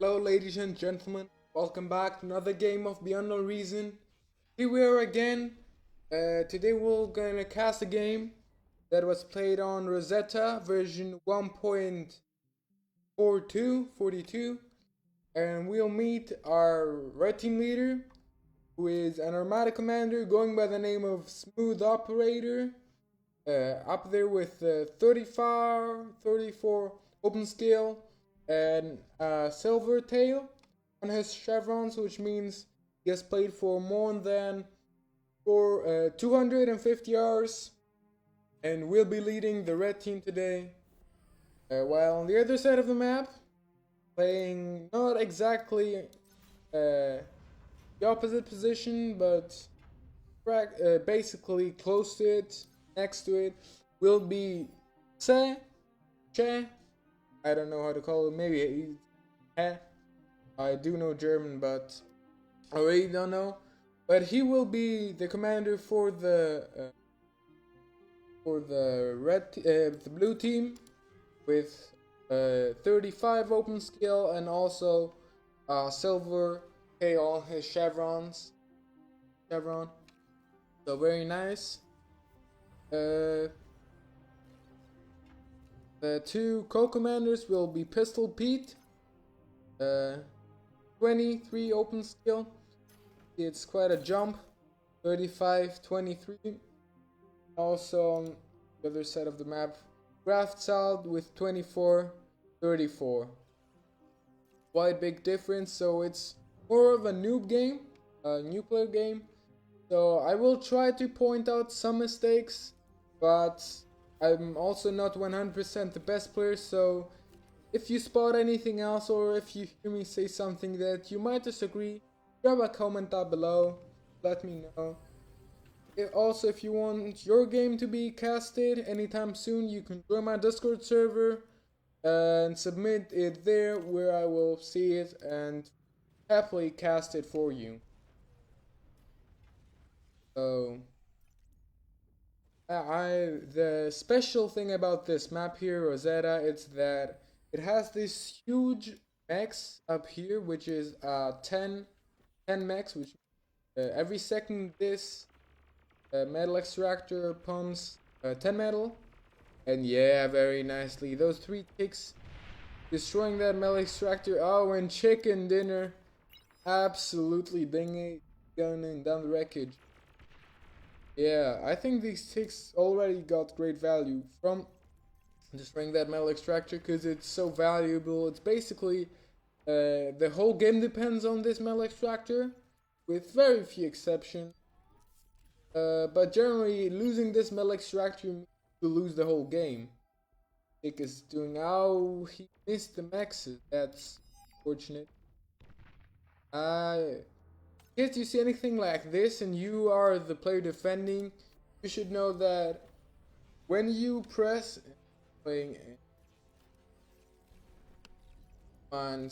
Hello, ladies and gentlemen. Welcome back to another game of Beyond No Reason. Here we are again. Today we're gonna cast a game that was played on Rosetta version 1.42, and we'll meet our red team leader, who is an Armada commander going by the name of Smooth Operator. Up there with 34 open scale and silver tail on his chevrons, which means he has played for more than 250 hours, and will be leading the red team today. While on the other side of the map, playing not exactly the opposite position, but basically close to it, next to it, will be Che. I don't know how to call it. Maybe I do know German, but I really don't know. But he will be the commander for the the blue team with 35 open skill and also silver K on his chevron. So very nice. The two co-commanders will be Pistol Pete, 23 open skill. It's quite a jump, 35, 23. Also on the other side of the map, Graftsald with 24, 34. Quite big difference, so it's more of a noob game, a new player game. So I will try to point out some mistakes, but I'm also not 100% the best player, so if you spot anything else or if you hear me say something that you might disagree, drop a comment down below, let me know. Also, if you want your game to be casted anytime soon, you can join my Discord server and submit it there where I will see it and happily cast it for you. So the special thing about this map here, Rosetta, it's that it has this huge max up here, which is 10 max, which every second this metal extractor pumps 10 metal. And yeah, very nicely. Those 3 ticks destroying that metal extractor. Oh, and chicken dinner. Absolutely gunning down the wreckage. Yeah, I think these ticks already got great value from destroying that metal extractor because it's so valuable. It's basically the whole game depends on this metal extractor, with very few exceptions. But generally, losing this metal extractor means to lose the whole game. Tick is doing. Oh, he missed the maxes. That's fortunate. If you see anything like this and you are the player defending, you should know that when you press playing on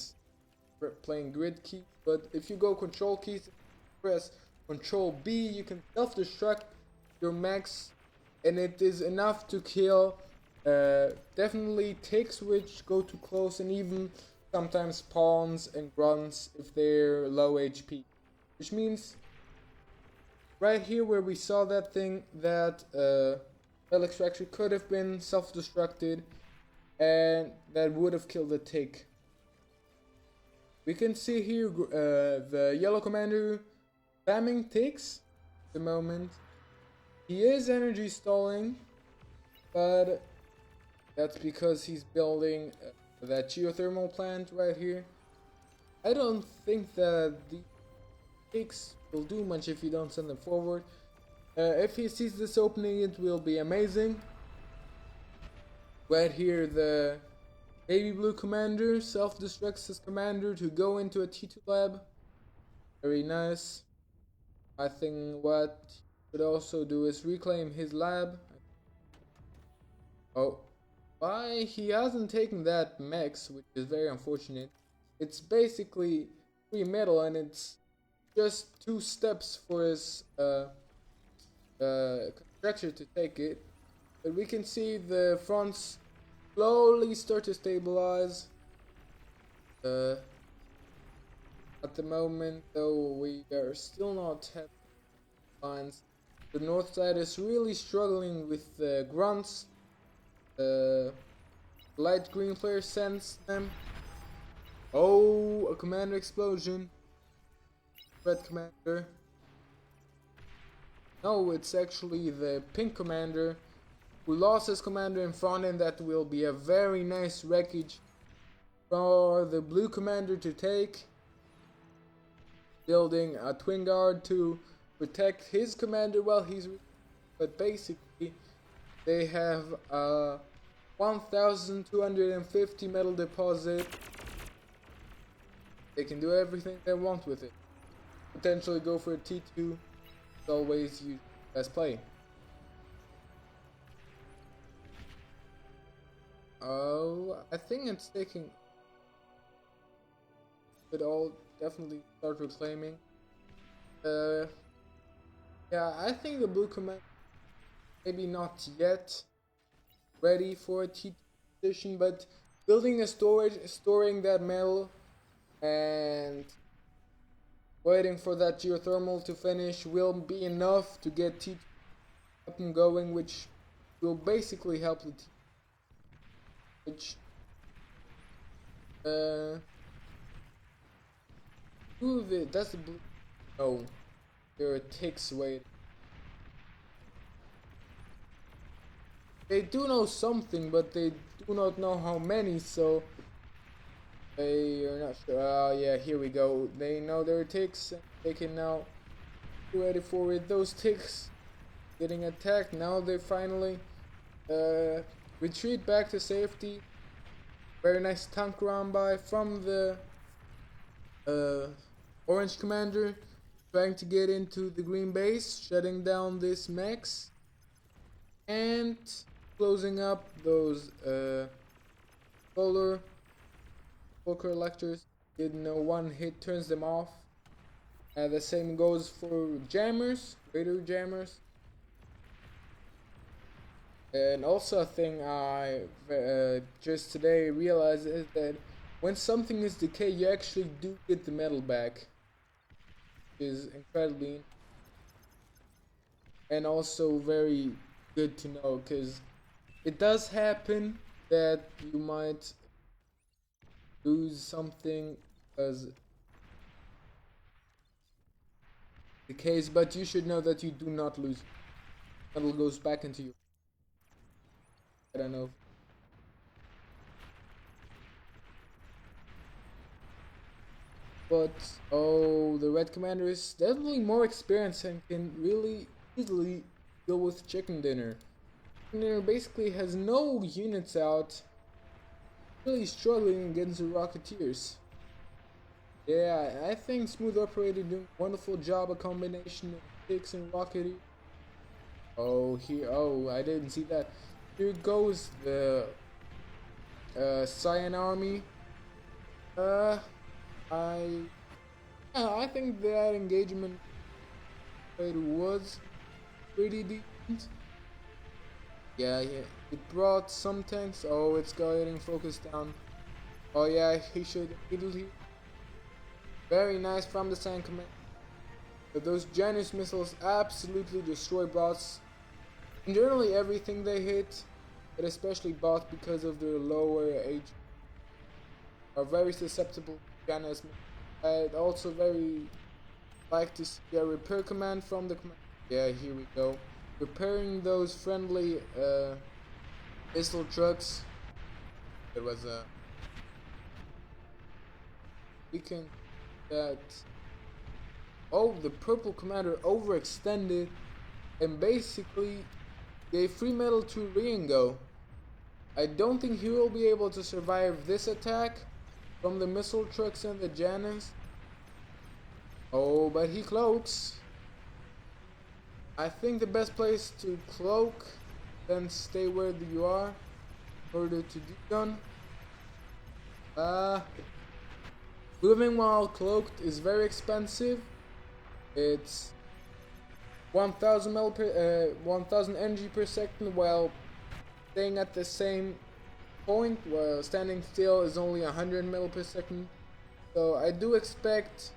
playing grid key, but if you go control keys, press control B, you can self-destruct your max, and it is enough to kill definitely ticks which go too close, and even sometimes pawns and grunts if they're low HP. Which means right here where we saw that thing, that metal extractor could have been self-destructed and that would have killed the tick. We can see here the yellow commander spamming ticks at the moment. He is energy stalling, but that's because he's building that geothermal plant right here. I don't think that the ticks will do much if you don't send them forward. If he sees this opening, it will be amazing. Right here, the baby blue commander self-destructs his commander to go into a T2 lab. Very nice. I think what he should also do is reclaim his lab. Oh, why he hasn't taken that Mex, which is very unfortunate. It's basically free metal and it's just 2 steps for his constructor to take it. But we can see the fronts slowly start to stabilize. At the moment, though, we are still not having lines. The north side is really struggling with grunts. The light green player sends them. Oh, a commander explosion. Red commander. No, it's actually the pink commander who lost his commander in front, and that will be a very nice wreckage for the blue commander to take. Building a twin guard to protect his commander while he's... But basically, they have a 1,250 metal deposit. They can do everything they want with it. Potentially go for a T2. It's always use best play. Oh, I think it's taking... But I'll definitely start reclaiming. Yeah, I think the blue command maybe not yet ready for a T2 position, but building a storage, storing that metal, and waiting for that geothermal to finish will be enough to get T2 up and going, which will basically help the T2. Which that's the blue. No, there are ticks waiting. They do know something, but they do not know how many, so they are not sure. Oh yeah, here we go. They know there are ticks, and they can now be ready for it. Those ticks getting attacked. Now they finally retreat back to safety. Very nice tank run by from the orange commander, trying to get into the green base, shutting down this Mex, and closing up those solar collectors. Didn't know one hit turns them off. The same goes for jammers, radar jammers. And also a thing I just today realized is that when something is decayed, you actually do get the metal back, which is incredibly and also very good to know, because it does happen that you might lose something as the case, but you should know that you do not lose. Metal goes back into you. I don't know. But oh, the red commander is definitely more experienced and can really easily deal with chicken dinner. Chicken dinner basically has no units out, really struggling against the Rocketeers. Yeah, I think Smooth Operator doing a wonderful job, a combination of Six and Rocketeer. Oh, here, oh, I didn't see that. Here goes the Cyan Army. I think that engagement was pretty decent. Yeah, it brought some tanks. Oh, it's getting focused down. Oh yeah, he should immediately. Very nice from the Sand Command. But those Janus missiles absolutely destroy bots. And generally everything they hit, but especially bots because of their lower age, are very susceptible to Janus missiles. I'd also very like to see a repair command from the command. Yeah, here we go. Repairing those friendly pistol trucks. There was a beacon that... Oh, the purple commander overextended and basically gave free metal to Ringo. I don't think he will be able to survive this attack from the missile trucks and the Janus. Oh, but he cloaks. I think the best place to cloak, then stay where you are in order to degun. Moving while cloaked is very expensive. It's 1000 energy per second, while staying at the same point while standing still is only 100 mil per second. So I do expect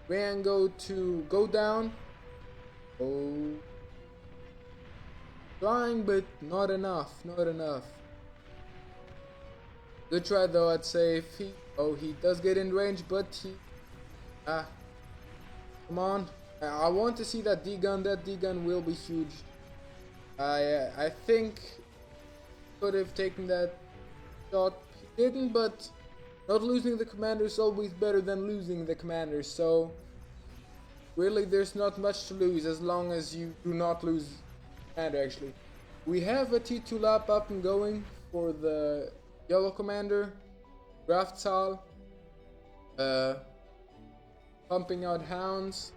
Rango to go down. Oh, trying, but not enough. Not enough. Good try though. I'd say if he. Oh, he does get in range, but he. Come on. I want to see that D gun. That D gun will be huge. I think could have taken that shot. He didn't, but not losing the commander is always better than losing the commander. So really, there's not much to lose as long as you do not lose commander. Actually, we have a T2 lap up and going for the yellow commander, Grafzahl, pumping out hounds,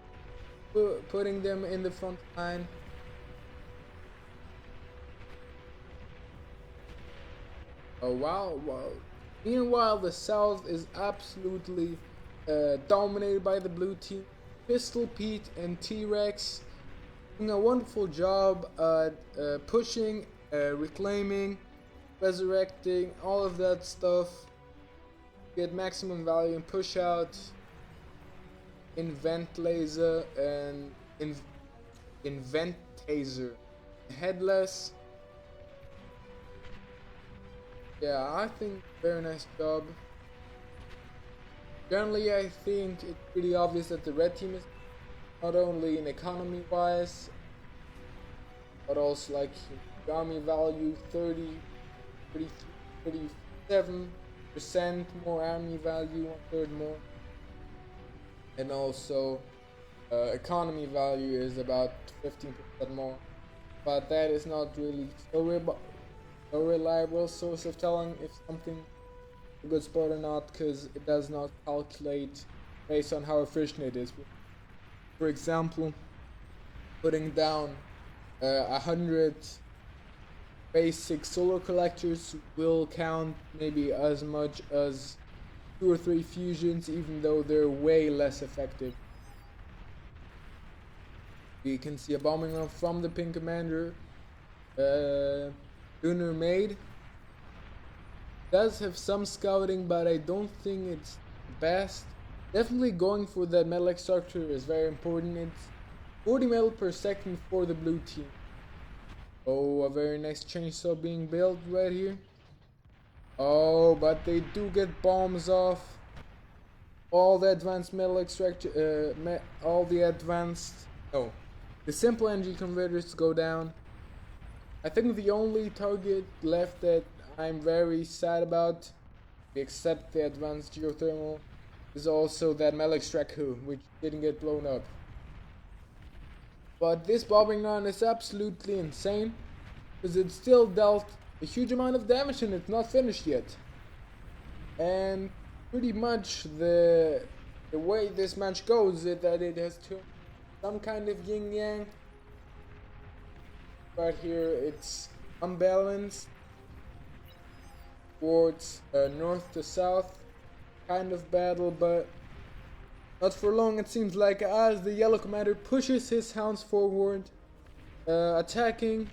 putting them in the front line. Oh wow, wow. Meanwhile, the south is absolutely dominated by the blue team. Pistol Pete and T-Rex doing a wonderful job at pushing, reclaiming, resurrecting, all of that stuff. Get maximum value and push out. Invent laser and invent taser. Headless. Yeah, I think very nice job. Generally, I think it's pretty obvious that the red team is not only in economy wise, but also like army value 37% more army value, 1/3 more, and also economy value is about 15% more. But that is not really a reliable source of telling if something is a good spot or not, because it does not calculate based on how efficient it is. For example, putting down 100 basic solar collectors will count maybe as much as 2 or 3 fusions, even though they're way less effective. We can see a bombing run from the pink commander. Lunar Maid does have some scouting, but I don't think it's the best. Definitely going for that metal extractor is very important. It's 40 metal per second for the blue team. Oh, a very nice chainsaw being built right here. Oh, but they do get bombs off. All the advanced metal extractor, the simple energy converters go down. I think the only target left that I'm very sad about, except the advanced geothermal, is also that metal extractor, which didn't get blown up. But this bombing run is absolutely insane, because it still dealt a huge amount of damage and it's not finished yet. And pretty much the way this match goes is that it has some kind of yin-yang. Right here it's unbalanced towards north to south kind of battle, but not for long it seems like, as the yellow commander pushes his hounds forward, attacking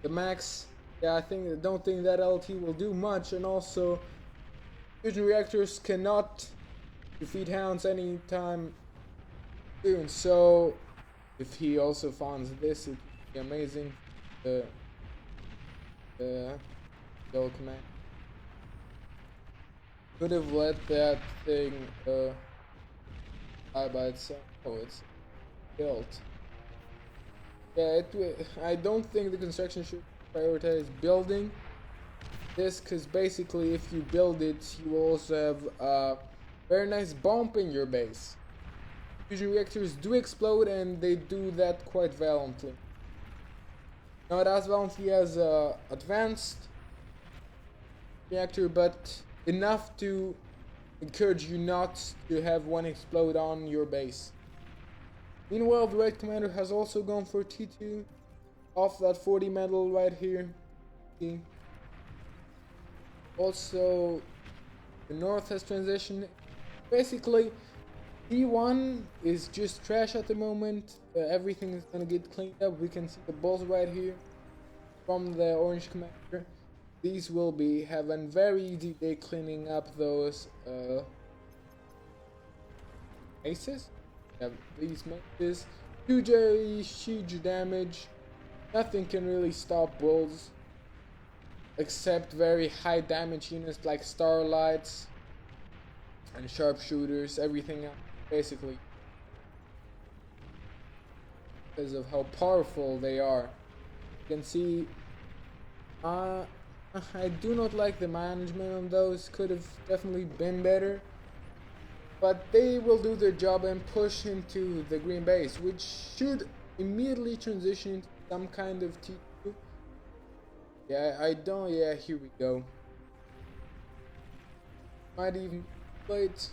the max. Yeah, I don't think that LT will do much, and also fusion reactors cannot defeat hounds anytime soon, so if he also finds this, it would be amazing. Yellow command could have let that thing die by itself. Oh, it's built. Yeah, I don't think the construction should prioritize building this, because basically if you build it, you will also have a very nice bump in your base. Fusion reactors do explode, and they do that quite violently. Not as violently as advanced reactor, but enough to encourage you not to have one explode on your base. Meanwhile, the red commander has also gone for T2 off that 40 metal right here. Also, the north has transitioned. Basically, T1 is just trash at the moment. Everything is gonna get cleaned up. We can see the balls right here from the orange commander. These will have a very easy day cleaning up those aces. have these maces. Huge damage. Nothing can really stop bulls except very high damage units like starlights and sharpshooters. Everything else basically because of how powerful they are. You can see I do not like the management on those. Could have definitely been better. But they will do their job and push into the green base, which should immediately transition into some kind of T2. Yeah, I don't. Yeah, here we go. Might even wait.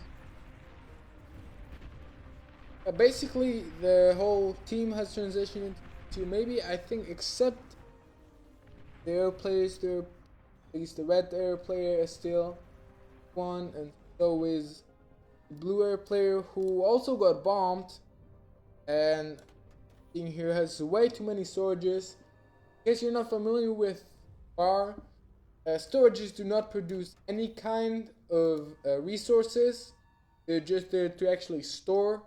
Basically, the whole team has transitioned into maybe, I think, except the air players, at least the red air player is still one, and so is the blue air player who also got bombed. And team here has way too many storages. In case you're not familiar with bar, storages do not produce any kind of resources. They're just there to actually store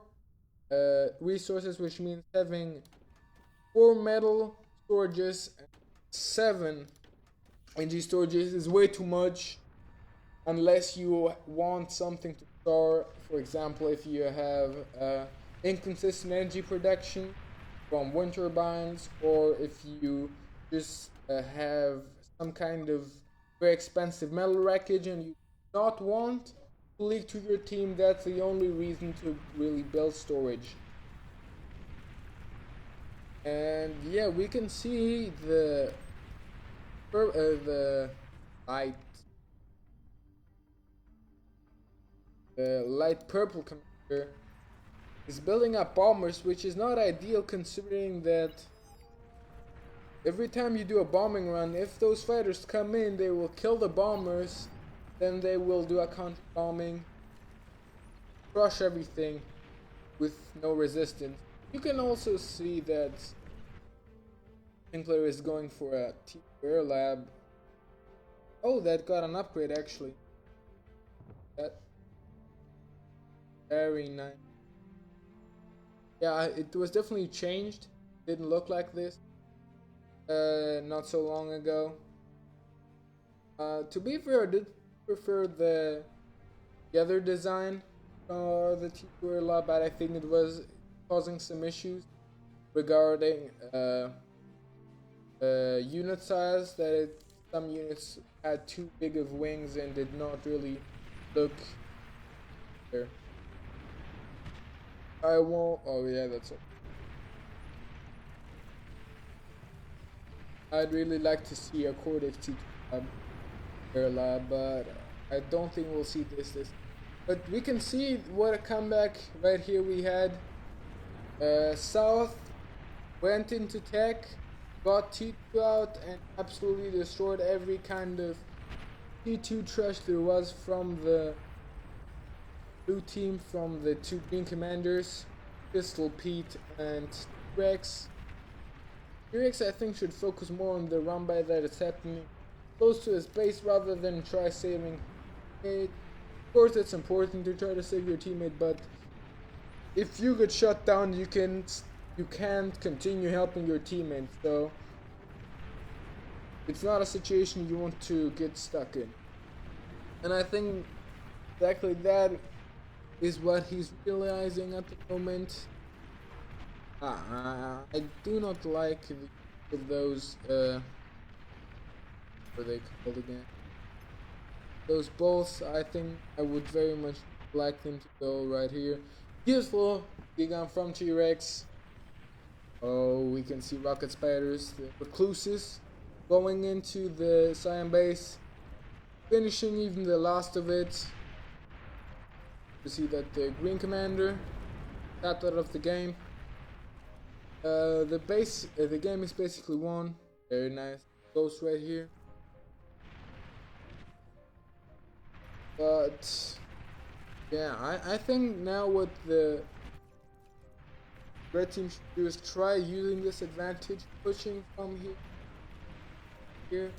resources, which means having 4 metal storages and 7 energy storages is way too much unless you want something to store. For example, if you have inconsistent energy production from wind turbines, or if you just have some kind of very expensive metal wreckage and you do not want to leak to your team, that's the only reason to really build storage. And yeah, we can see the light light purple commander is building up bombers, which is not ideal considering that every time you do a bombing run, if those fighters come in, they will kill the bombers, then they will do a counter bombing, crush everything with no resistance. You can also see that Sinclair is going for a T-Air lab. Oh, that got an upgrade actually. That very nice. Yeah, it was definitely changed. Didn't look like this not so long ago. To be fair, I did prefer the other design the T-Air lab, but I think it was causing some issues regarding unit size, that some units had too big of wings and did not really look there. I won't. Oh yeah, that's it. I'd really like to see a Cortex T2 lab, but I don't think we'll see this. But we can see what a comeback right here we had. South went into tech, got T2 out, and absolutely destroyed every kind of T2 trash there was from the blue team, from the 2 green commanders, Pistol Pete and Rex. Rex, I think, should focus more on the run by that is happening close to his base rather than try saving it. Of course, it's important to try to save your teammate, but if you get shut down, you can't continue helping your teammate. So it's not a situation you want to get stuck in. And I think exactly that is what he's realizing at the moment. I do not like those what are they called again? Those bolts. I think I would very much like them to go right here. Beautiful Gigan from T-Rex. Oh, we can see rocket spiders, the recluses, going into the Cyan base, finishing even the last of it. You see that the green commander tapped out of the game. The game is basically won. Very nice. Ghost right here. But yeah, I think now what the red team should do is try using this advantage, pushing from here.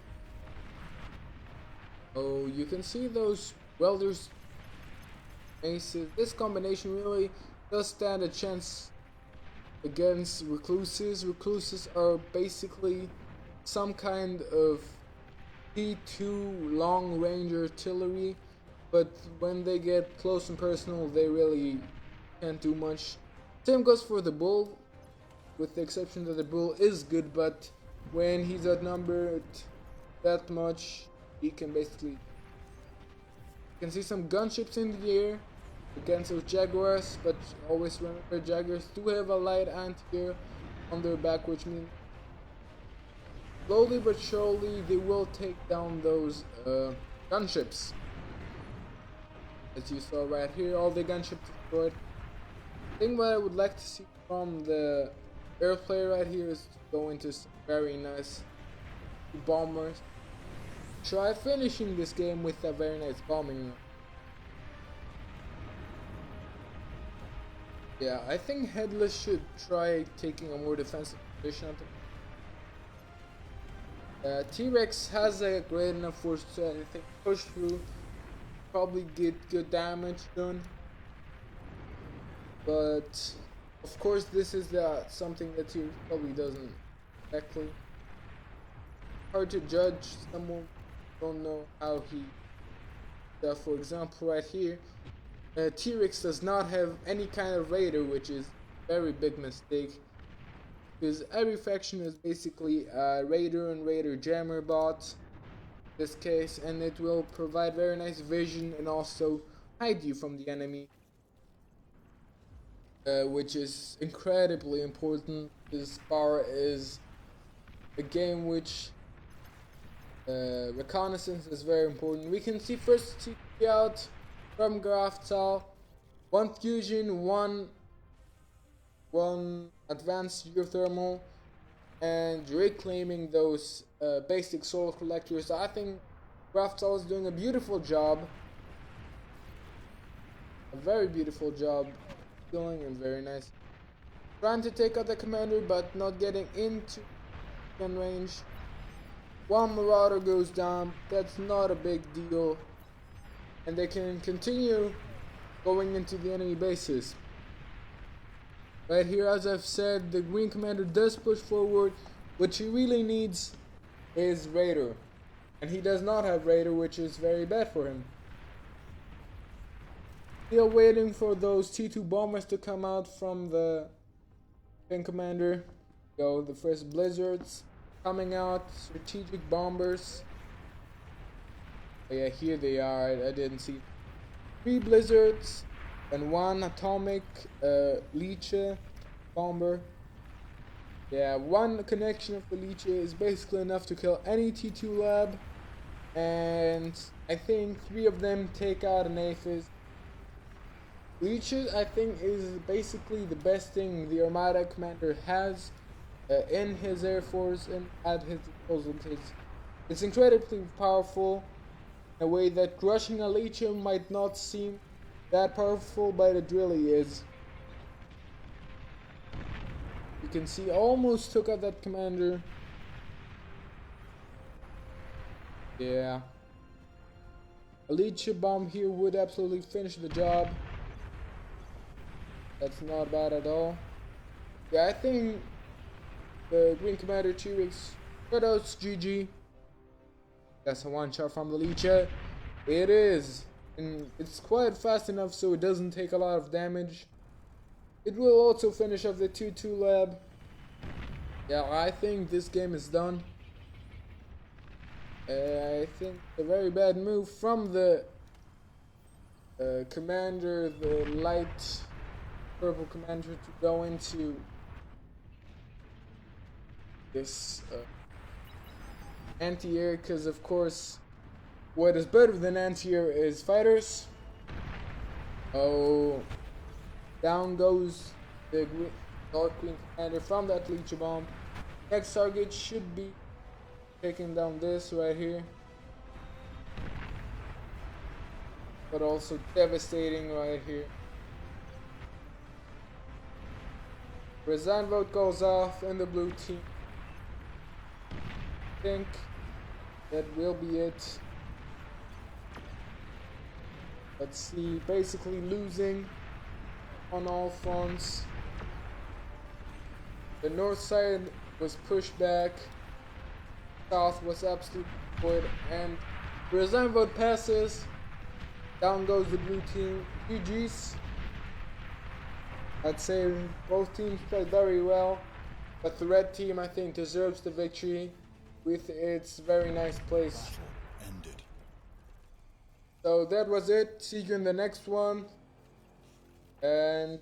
Oh, you can see those welders maces. This combination really does stand a chance against recluses. Recluses are basically some kind of T2 long range artillery, but when they get close and personal, they really can't do much. Same goes for the bull, with the exception that the bull is good, but when he's outnumbered that much, he can basically. You can see some gunships in the air against those Jaguars, but always remember Jaguars do have a light anti-air on their back, which means slowly but surely they will take down those gunships. As you saw right here, all the gunships destroyed. I think what I would like to see from the airplay right here is to go into some very nice bombers. Try finishing this game with a very nice bombing. Yeah, I think Headless should try taking a more defensive position at the T-Rex has a great enough force to, I think, push through, probably get good damage done. But of course, this is something that T-Rex probably doesn't exactly. Hard to judge someone don't know how he. For example, right here, T-Rex does not have any kind of radar, which is a very big mistake. Because every faction is basically a radar and radar jammer bot in this case, and it will provide very nice vision and also hide you from the enemy, which is incredibly important. This bar is a game which reconnaissance is very important. We can see first TP out from Graftal, one fusion, one advanced geothermal, and reclaiming those basic solar collectors. I think Graftal is doing a beautiful job, a very beautiful job, killing and very nice. Trying to take out the commander, but not getting into gun range. One Marauder goes down. That's not a big deal, and they can continue going into the enemy bases. Right here, as I've said, the Green Commander does push forward. What he really needs is Raider. And he does not have Raider, which is very bad for him. Still waiting for those T2 bombers to come out from the Green Commander. Go, the first Blizzards coming out, strategic bombers. Oh yeah, here they are, I didn't see. 3 Blizzards and 1 atomic Leech bomber. Yeah, 1 connection of the Leech is basically enough to kill any T2 lab, and I think 3 of them take out an Aphis. Leech, I think, is basically the best thing the Armada commander has in his air force and at his disposal. It's incredibly powerful in a way that crushing a Leech might not seem that powerful, but it really is. You can see almost took out that commander. Yeah. A Leech bomb here would absolutely finish the job. That's not bad at all. Yeah, I think the Green Commander T-Rex shoutouts GG. That's a one shot from the Leech. It is. And it's quite fast enough so it doesn't take a lot of damage. It will also finish off the 2-2 lab. Yeah, I think this game is done. I think a very bad move from the commander, the light purple commander, to go into this anti-air, because of course what is better than anti-air is fighters. Oh, down goes the Dark Queen commander from that Leech bomb. Next target should be taking down this right here, but also devastating right here. Resign vote goes off in the blue team. I think that will be it. Let's see, basically losing on all fronts. The north side was pushed back. South was absolutely destroyed, and the resign vote passes. Down goes the blue team. GG's. I'd say both teams played very well, but the red team, I think, deserves the victory with its very nice place. Ended. So that was it. See you in the next one. And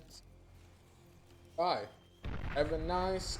bye. Have a nice